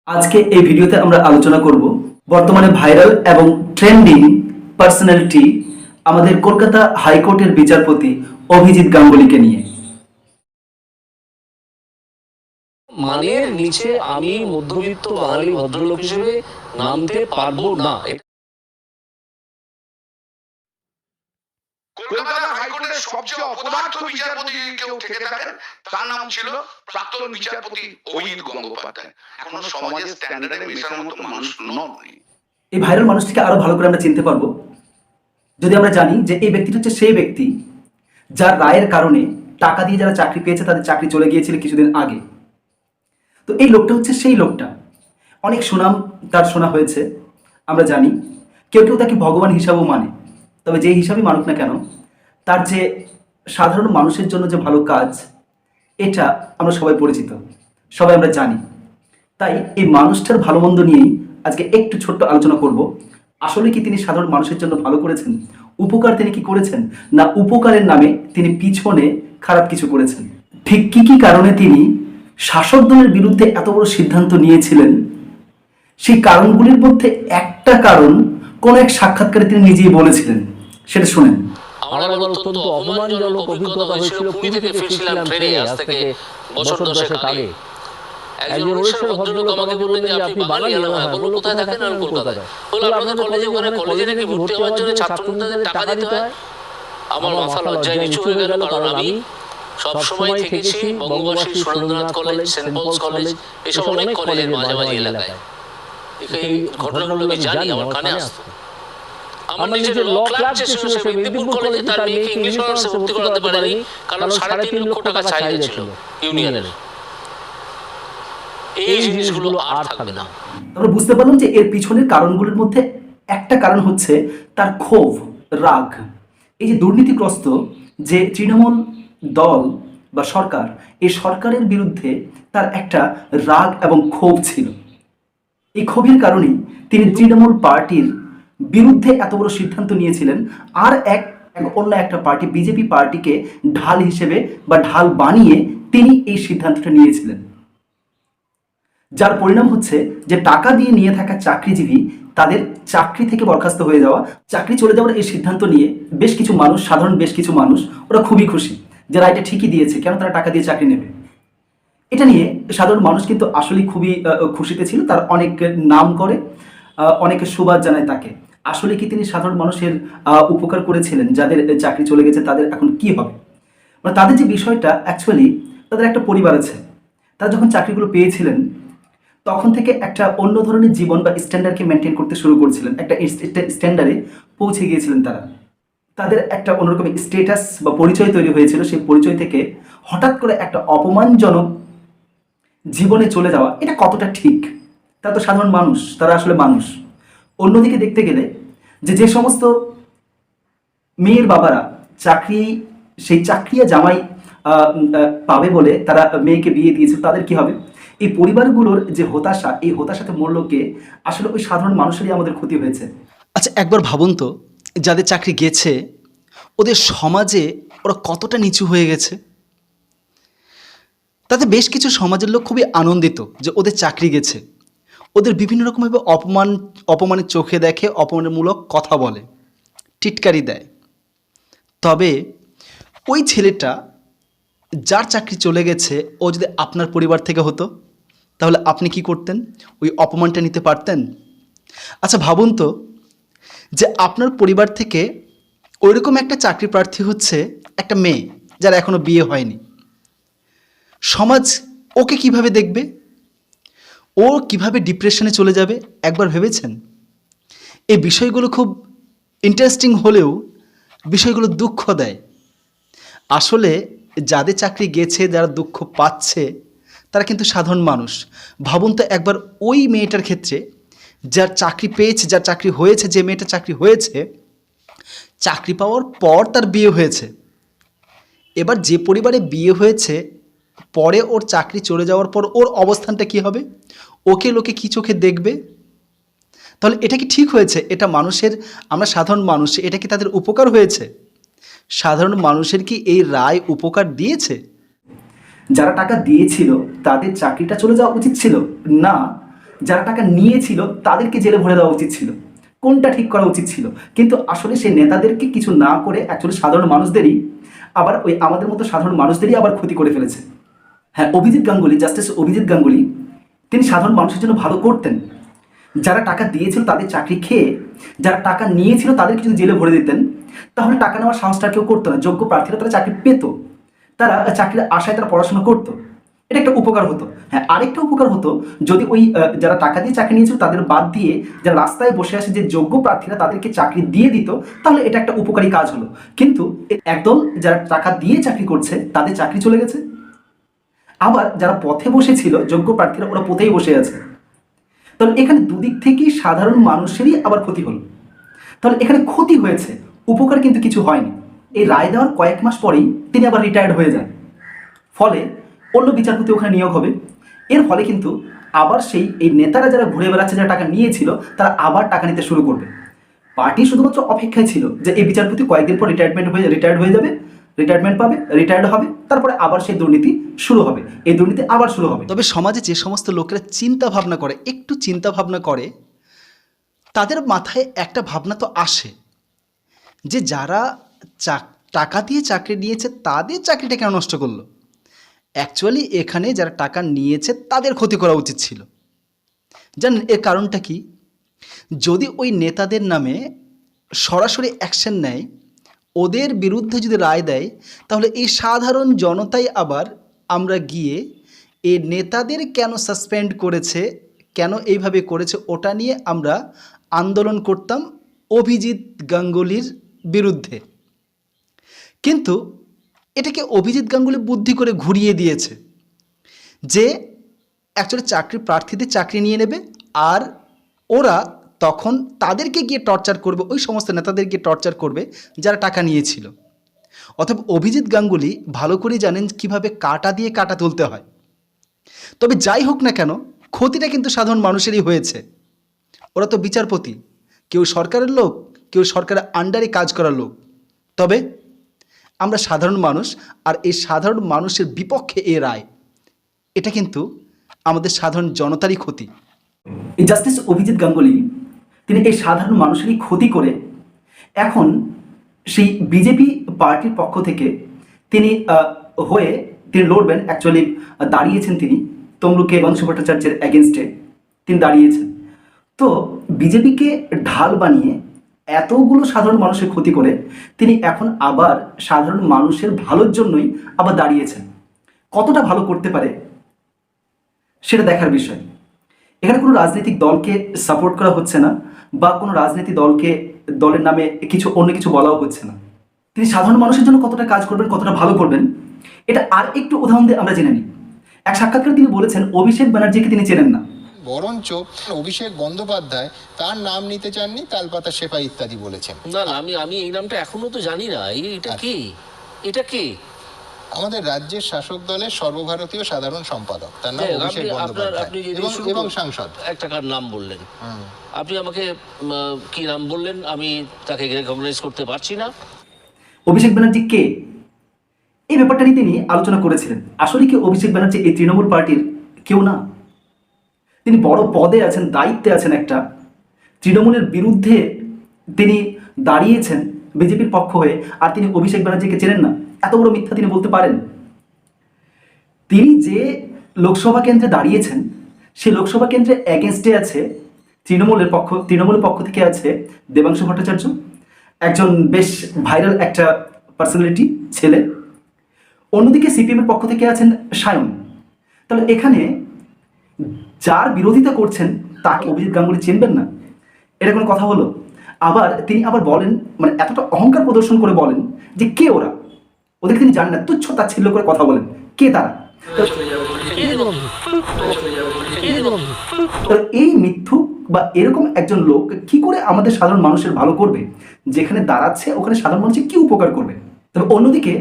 আজকে এই ভিডিওতে আমরা আলোচনা করব বর্তমানে ভাইরাল এবং ট্রেন্ডিং পার্সোনালিটি আমাদের কলকাতা হাইকোর্টের বিচারপতি অভিজিৎ গাঙ্গুলিকে নিয়ে। মানের নিচে আমি মধ্যবিত্ত বাঙালি ভদ্রলোক হিসেবে নামতে পারবো না। কলকাতা হাইকোর্টের সবচেয়ে অপদার্থ বিচারপতি কেউ থেকে থাকেন, তার নাম ছিল প্রাক্তন বিচারপতি অভিজিৎ গঙ্গোপাধ্যায়। এখনো সমাজের স্ট্যান্ডার্ডে মেশার মতো মানুষ নয়। এই ভাইরাল মানুষটিকে আরো ভালো করে আমরা চিনতে পারবো যদি আমরা জানি যে এই ব্যক্তিটা হচ্ছে সেই ব্যক্তি যার রায়ের কারণে টাকা দিয়ে যারা চাকরি পেয়েছে তাদের চাকরি চলে গিয়েছিল কিছুদিন আগে। তো এই লোকটা হচ্ছে সেই লোকটা, অনেক সুনাম তার শোনা হয়েছে, আমরা জানি। কেউ কেউ তাকে ভগবান হিসাবেও মানে, তবে যেই হিসাবে মানুক না কেন, তার যে সাধারণ মানুষের জন্য যে ভালো কাজ, এটা আমরা সবাই পরিচিত, সবাই আমরা জানি। তাই এই মানুষটার ভালো মন্দ নিয়েই আজকে একটু ছোট্ট আলোচনা করব। আসলে কি তিনি সাধারণ মানুষের জন্য ভালো করেছেন, উপকার তিনি কি করেছেন, না উপকারের নামে তিনি পিছনে খারাপ কিছু করেছেন, ঠিক কি কি কারণে তিনি শাসক দলের বিরুদ্ধে এত বড় সিদ্ধান্ত নিয়েছিলেন, সেই কারণগুলির মধ্যে একটা কারণ কোন এক সাক্ষাৎকারে তিনি নিজেই বলেছিলেন, সেটা শুনেন। আমার একবার অত্যন্ত অপমানজনক অভিজ্ঞতা হয়েছিল। পুরী থেকে ফিরছিলাম ট্রেনে, আজ থেকে বছর 10 আগে। একজন উড়িষ্যার ভদ্রলোক আমাকে বললেন যে আপনি বাঙালি? হ্যাঁ। বললো কোথায় থাকেন? আমি কলকাতায়। বললো আপনাদের কলেজে, ওখানে কলেজে নাকি ভর্তি হওয়ার জন্য ছাত্রছাত্রীদের টাকা দিতে হয়। আমার মাথা লজ্জায় নিচু হয়ে গেল, কারণ আমি সবসময় থেকেছি Bangabasi, Surendranath college, Saint Paul's college, এসব অনেক কলেজের মাঝামাঝি এলাকায়। এই ঘটনাগুলো আমি জানি, আমার কানে আসতো। আমার নিজের ল ক্লাব যে ছিল সে মেদিনীপুর কলেজে তার মেয়েকে ইংলিশ অনার্সে ভর্তি করাতে পারেনি, কারণ 3.5 লক্ষ টাকা চাহিদা ছিল ইউনিয়নের। এই জিনিসগুলো আর থাকবে না। আমরা বুঝতে পারলাম যে এর পিছনের কারণগুলোর মধ্যে একটা কারণ হচ্ছে তার ক্ষোভ, রাগ। এই যে দুর্নীতিগ্রস্ত যে তৃণমূল দল বা সরকার, এই সরকারের বিরুদ্ধে তার একটা রাগ এবং ক্ষোভ ছিল। এই ক্ষোভের কারণেই তিনি তৃণমূল পার্টির বিরুদ্ধে এত বড় সিদ্ধান্ত নিয়েছিলেন, আর অন্য একটা পার্টি বিজেপি পার্টিকে ঢাল হিসেবে বা ঢাল বানিয়ে তিনি এই সিদ্ধান্তটা নিয়েছিলেন, যার পরিণাম হচ্ছে যে টাকা দিয়ে নিয়ে থাকা চাকরিজীবী তাদের চাকরি থেকে বরখাস্ত হয়ে যাওয়া, চাকরি চলে যাওয়ার এই সিদ্ধান্ত নিয়ে বেশ কিছু মানুষ, সাধারণ বেশ কিছু মানুষ, ওরা খুবই খুশি যে রায়টা ঠিকই দিয়েছে, কেন তারা টাকা দিয়ে চাকরি নেবে। এটা নিয়ে সাধারণ মানুষ কিন্তু আসলে খুবই খুশিতে ছিল, তার অনেক নাম করে, অনেকে সুবাদ জানায় তাকে। আসলে কি তিনি সাধারণ মানুষের উপকার করেছিলেন? যাদের চাকরি চলে গেছে তাদের এখন কি হবে, মানে তাদের যে বিষয়টা, অ্যাকচুয়ালি তাদের একটা পরিবার আছে, তারা যখন চাকরিগুলো পেয়েছিলেন তখন থেকে একটা অন্য ধরনের জীবন বা স্ট্যান্ডার্ডকে মেনটেন করতে শুরু করেছিলেন, একটা স্ট্যান্ডার্ডে পৌঁছে গিয়েছিলেন তারা। তাদের একটা অন্যরকম স্টেটাস বা পরিচয় তৈরি হয়েছিল, সেই পরিচয় থেকে হঠাৎ করে একটা অপমানজনক জীবনে চলে যাওয়া, এটা কতটা ঠিক? তারা তো সাধারণ মানুষ, তারা আসলে মানুষ। অন্যদিকে দেখতে গেলে যে সমস্ত মেয়ের বাবারা সেই চাকরিয়া জামাই পাবে বলে তারা মেয়েকে বিয়ে দিয়েছে, তাদের কি হবে? এই পরিবারগুলোর যে হতাশা, এই হতাশাতে মূল্য কে? আসলে ওই সাধারণ মানুষেরই আমাদের ক্ষতি হয়েছে। আচ্ছা, একবার ভাবুন তো, যাদের চাকরি গেছে ওদের সমাজে ওরা কতটা নিচু হয়ে গেছে। তাতে বেশ কিছু সমাজের লোক খুবই আনন্দিত যে ওদের চাকরি গেছে, ওদের বিভিন্ন রকমভাবে অপমানের চোখে দেখে, অপমানমূলক কথা বলে, টিটকারি দেয়। তবে ওই ছেলেটা যার চাকরি চলে গেছে, ও যদি আপনার পরিবার থেকে হতো তাহলে আপনি কি করতেন? ওই অপমানটা নিতে পারতেন? আচ্ছা ভাবুন তো, যে আপনার পরিবার থেকে ওইরকম একটা চাকরি প্রার্থী হচ্ছে একটা মেয়ে যার এখনো বিয়ে হয়নি, সমাজ ওকে কিভাবে দেখবে? ও কিভাবে ডিপ্রেশনে চলে যাবে? একবার ভেবেছেন? এই বিষয়গুলো খুব ইন্টারেস্টিং হলেও বিষয়গুলো দুঃখ দেয়। আসলে যাদের চাকরি গেছে, যারা দুঃখ পাচ্ছে, তারা কিন্তু সাধারণ মানুষ। ভাবুন তো একবার ওই মেয়েটার ক্ষেত্রে, যার চাকরি পেয়েছে, যার চাকরি হয়েছে, যে মেয়েটা চাকরি হয়েছে, চাকরি পাওয়ার পর তার বিয়ে হয়েছে। এবার যে পরিবারে বিয়ে হয়েছে, পরে ওর চাকরি চলে যাওয়ার পর ওর অবস্থানটা কি হবে? ওকে লোকে কী চোখে দেখবে? তাহলে এটা কি ঠিক হয়েছে? এটা মানুষের, আমরা সাধারণ মানুষ, এটা কি তাদের উপকার হয়েছে? সাধারণ মানুষের কি এই রায় উপকার দিয়েছে? যারা টাকা দিয়েছিল তাদের চাকরিটা চলে যাওয়া উচিত ছিল না, যারা টাকা নিয়েছিল তাদেরকে জেলে ভরে দেওয়া উচিত ছিল, কোনটা ঠিক করা উচিত ছিল। কিন্তু আসলে সেই নেতাদেরকে কিছু না করে অ্যাকচুয়ালি সাধারণ মানুষদেরই আবার ওই আমাদের মতো সাধারণ মানুষদেরই আবার ক্ষতি করে ফেলেছে। হ্যাঁ, অভিজিৎ গাঙ্গুলি, জাস্টিস অভিজিৎ গাঙ্গুলি, তিনি সাধারণ মানুষের জন্য ভালো করতেন। যারা টাকা দিয়েছিল তাদের চাকরি খেয়ে যারা টাকা নিয়েছিল তাদেরকে যদি জেলে ভরে দিতেন, তাহলে টাকা নেওয়ার সাহসটা কেউ করতো না। যোগ্য প্রার্থীরা তারা চাকরি পেত, তারা চাকরির আশায় তারা পড়াশোনা করতো, এটা একটা উপকার হতো। হ্যাঁ, আরেকটা উপকার হতো যদি ওই যারা টাকা দিয়ে চাকরি নিয়েছিল তাদের বাদ দিয়ে যারা রাস্তায় বসে আসে যে যোগ্য প্রার্থীরা তাদেরকে চাকরি দিয়ে দিত, তাহলে এটা একটা উপকারী কাজ হলো। কিন্তু একদল যারা টাকা দিয়ে চাকরি করছে তাদের চাকরি চলে গেছে, আবার যারা পথে বসেছিল যোগ্য প্রার্থীরা ওরা পথেই বসে আছে। তাহলে এখানে দুদিক থেকেই সাধারণ মানুষেরই আবার ক্ষতি হলো। তাহলে এখানে ক্ষতি হয়েছে, উপকার কিন্তু কিছু হয়নি। এই রায় দেওয়ার কয়েক মাস পরেই তিনি আবার রিটায়ার্ড হয়ে যান, ফলে অন্য বিচারপতি ওখানে নিয়োগ হবে। এর ফলে কিন্তু আবার সেই এই নেতারা যারা ঘুরে বেড়াচ্ছে, যারা টাকা নিয়েছিল, তারা আবার টাকা নিতে শুরু করবে। পার্টি শুধুমাত্র অপেক্ষায় ছিল যে এই বিচারপতি কয়েকদিন পর রিটায়ার্ড হয়ে যাবে, রিটায়ারমেন্ট পাবে, রিটায়ার্ড হবে, তারপরে আবার সেই দুর্নীতি শুরু হবে, এই দুর্নীতি আবার শুরু হবে। তবে সমাজে যে সমস্ত লোকেরা চিন্তা ভাবনা করে, একটু চিন্তা ভাবনা করে, তাদের মাথায় একটা ভাবনা তো আসে যে যারা টাকা দিয়ে চাকরি নিয়েছে তাদের চাকরিটা কেন নষ্ট করলো। অ্যাকচুয়ালি এখানে যারা টাকা নিয়েছে তাদের ক্ষতি করা উচিত ছিল। জানেন এর কারণটা কি? যদি ওই নেতাদের নামে সরাসরি অ্যাকশন নেয়, ওদের বিরুদ্ধে যদি রায় দেয়, তাহলে এই সাধারণ জনতাই আবার আমরা গিয়ে এই নেতাদের কেন সাসপেন্ড করেছে, কেন এইভাবে করেছে, ওটা নিয়ে আমরা আন্দোলন করতাম অভিজিৎ গাঙ্গুলির বিরুদ্ধে। কিন্তু এটাকে অভিজিৎ গাঙ্গুলি বুদ্ধি করে ঘুরিয়ে দিয়েছে যে অ্যাকচুয়ালি চাকরি প্রার্থীদের চাকরি নিয়ে নেবে, আর ওরা তখন তাদেরকে গিয়ে টর্চার করবে, ওই সমস্ত নেতাদের গিয়ে টর্চার করবে যারা টাকা নিয়েছিল। অথবা অভিজিৎ গাঙ্গুলি ভালো করেই জানেন কিভাবে কাঁটা দিয়ে কাঁটা তুলতে হয়। তবে যাই হোক না কেন, ক্ষতিটা কিন্তু সাধারণ মানুষেরই হয়েছে। ওরা তো বিচারপতি, কেউ সরকারের লোক, কেউ সরকারের আন্ডারে কাজ করার লোক। তবে আমরা সাধারণ মানুষ, আর এই সাধারণ মানুষের বিপক্ষে এই রায়, এটা কিন্তু আমাদের সাধারণ জনতারই ক্ষতি। এই জাস্টিস অভিজিৎ গাঙ্গুলি তিনি এই সাধারণ মানুষেরই ক্ষতি করে এখন সেই বিজেপি পার্টির পক্ষ থেকে তিনি লড়বেন। অ্যাকচুয়ালি দাঁড়িয়েছেন তিনি তমলুকে দেবাংশু ভট্টাচার্যের এগেনস্টে তিনি দাঁড়িয়েছেন। তো বিজেপিকে ঢাল বানিয়ে এতগুলো সাধারণ মানুষের ক্ষতি করে তিনি এখন আবার সাধারণ মানুষের ভালোর জন্যই আবার দাঁড়িয়েছেন। কতটা ভালো করতে পারে সেটা দেখার বিষয়। এখানে কোনো রাজনৈতিক দলকে সাপোর্ট করা হচ্ছে না, বা কোনো রাজনৈতিক দলের নামে অন্য কিছু বলাও হচ্ছে না। তিনি সাধারণ মানুষের জন্য কতটা কাজ করবেন, কতটা ভালো করবেন, এটা আর একটু উদাহরণ দিয়ে আমরা জেনে নিই। এক সাক্ষাৎকারে তিনি বলেছেন অভিষেক ব্যানার্জিকে তিনি চেনেন না, বরঞ্চ অভিষেক বন্দ্যোপাধ্যায় তার নাম নিতে চাননি, তালপাতা সেপাই ইত্যাদি বলেছেন। না না, আমি এই নামটা এখনো তো জানি না। এটা কি আমাদের রাজ্যের শাসক দলের সর্বভারতীয় সাধারণ সম্পাদক, তার নাম অভিষেক বন্দ্যোপাধ্যায় এবং সাংসদ। একটা কার নাম বললেন, আপনি আমাকে কি নাম বললেন, আমি তাকে রেকগনাইজ করতে পারছি না। অভিষেক ব্যানার্জি কে, এই ব্যাপারটা নিয়ে তিনি আলোচনা করেছিলেন। আসলে কি অভিষেক ব্যানার্জি এই তৃণমূল পার্টির কেউ না? তিনি বড় পদে আছেন, দায়িত্বে আছেন একটা, তৃণমূলের বিরুদ্ধে তিনি দাঁড়িয়েছেন বিজেপির পক্ষ হয়ে, আর তিনি অভিষেক ব্যানার্জিকে চেনেন না? এত বড় মিথ্যা তিনি বলতে পারেন? তিনি যে লোকসভা কেন্দ্রে দাঁড়িয়েছেন সেই লোকসভা কেন্দ্রে এগেনস্টে আছে তৃণমূলের পক্ষ থেকে আছে দেবাংশু ভট্টাচার্য, একজন বেশ ভাইরাল একটা পার্সোনালিটি ছেলে। অন্যদিকে সিপিএমের পক্ষ থেকে আছেন সায়ন। তাহলে এখানে যার বিরোধিতা করছেন তাকে অভিজিৎ গাঙ্গুলি চিনবেন না? এটা কোনো কথা হলো? আবার তিনি আবার বলেন, মানে এতটা অহংকার প্রদর্শন করে বলেন যে কে ওরা, ওদেরকে তিনি জানেন না, তুচ্ছ তাচ্ছিল্য করে কথা বলেন। কে তারা? এই মিথ্যুক বা এরকম একজন লোক কি করে আমাদের সাধারণ মানুষের ভালো করবে? যেখানে দাঁড়াচ্ছে ওখানে সাধারণ মানুষের কি উপকার করবে? তবে অন্যদিকে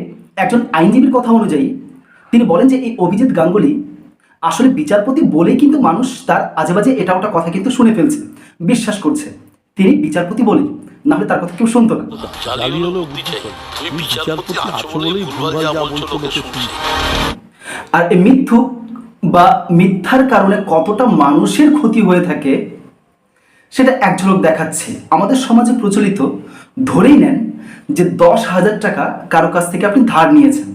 একজন আইনজীবীর কথা অনুযায়ী তিনি বলেন যে এই অভিজিৎ গাঙ্গুলি আসলে বিচারপতি বলেই কিন্তু মানুষ তার আজেবাজে এটা ওটা কথা কিন্তু শুনে ফেলছে, বিশ্বাস করছে তিনি বিচারপতি বলেই, না হলে তার কথা কেউ শুনতো না। আর এই মিথ্যুক বা মিথ্যার কারণে কতটা মানুষের ক্ষতি হয়ে থাকে সেটা এক ঝলক দেখাচ্ছে। আমাদের সমাজে প্রচলিত, ধরেই নেন যে 10,000 টাকা কারো কাছ থেকে আপনি ধার নিয়েছেন।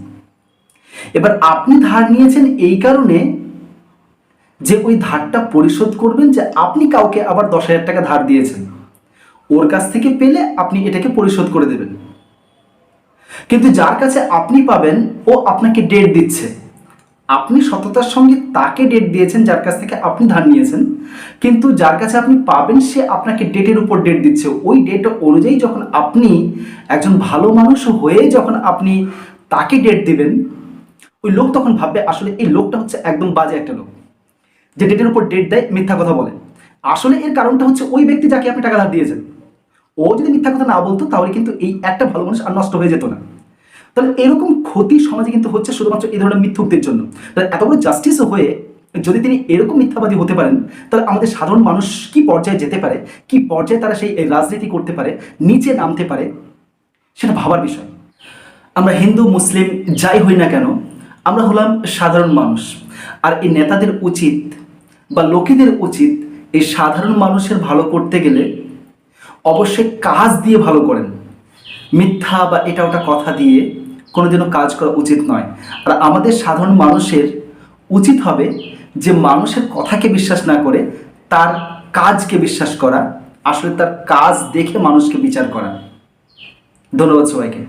এবার আপনি ধার নিয়েছেন এই কারণে যে ওই ধারটা পরিশোধ করবেন, যে আপনি কাউকে আবার 10,000 টাকা ধার দিয়েছেন, ওর কাছ থেকে পেলে আপনি এটাকে পরিশোধ করে দেবেন। কিন্তু যার কাছে আপনি পাবেন ও আপনাকে ডেট দিচ্ছে, আপনি সততার সঙ্গে তাকে ডেট দিয়েছেন যার কাছ থেকে আপনি ধার নিয়েছেন, কিন্তু যার কাছে আপনি পাবেন সে আপনাকে ডেটের উপর ডেট দিচ্ছে। ওই ডেট অনুযায়ী যখন আপনি একজন ভালো মানুষ হয়ে যখন আপনি তাকে ডেট দিবেন, ওই লোক তখন ভাববে আসলে এই লোকটা হচ্ছে একদম বাজে একটা লোক, যে ডেটের উপর ডেট দেয়, মিথ্যা কথা বলে। আসলে এর কারণটা হচ্ছে ওই ব্যক্তি যাকে আপনি টাকা ধার দিয়েছেন, ও যদি মিথ্যা কথা না বলতো তাহলে কিন্তু এই একটা ভালো মানুষ আর নষ্ট হয়ে যেত না। তাহলে এরকম ক্ষতি সমাজে কিন্তু হচ্ছে শুধুমাত্র এই ধরনের মিথ্যুকদের জন্য। তাহলে এত বড় জাস্টিস হয়ে যদি তিনি এরকম মিথ্যাবাদী হতে পারেন, তাহলে আমাদের সাধারণ মানুষ কি পর্যায়ে যেতে পারে, কি পর্যায়ে তারা সেই রাজনীতি করতে পারে, নিচে নামতে পারে, সেটা ভাবার বিষয়। আমরা হিন্দু মুসলিম যাই হই না কেন, আমরা হলাম সাধারণ মানুষ। আর এই নেতাদের উচিত বা লোকেদের উচিত এই সাধারণ মানুষের ভালো করতে গেলে অবশ্যই কাজ দিয়ে ভালো করেন, মিথ্যা বা এটা ওটা কথা দিয়ে কোনোদিনও কাজ করা উচিত নয়। আর আমাদের সাধারণ মানুষের উচিত হবে যে মানুষের কথাকে বিশ্বাস না করে তার কাজকে বিশ্বাস করা, আসলে তার কাজ দেখে মানুষকে বিচার করা। ধন্যবাদ সবাইকে।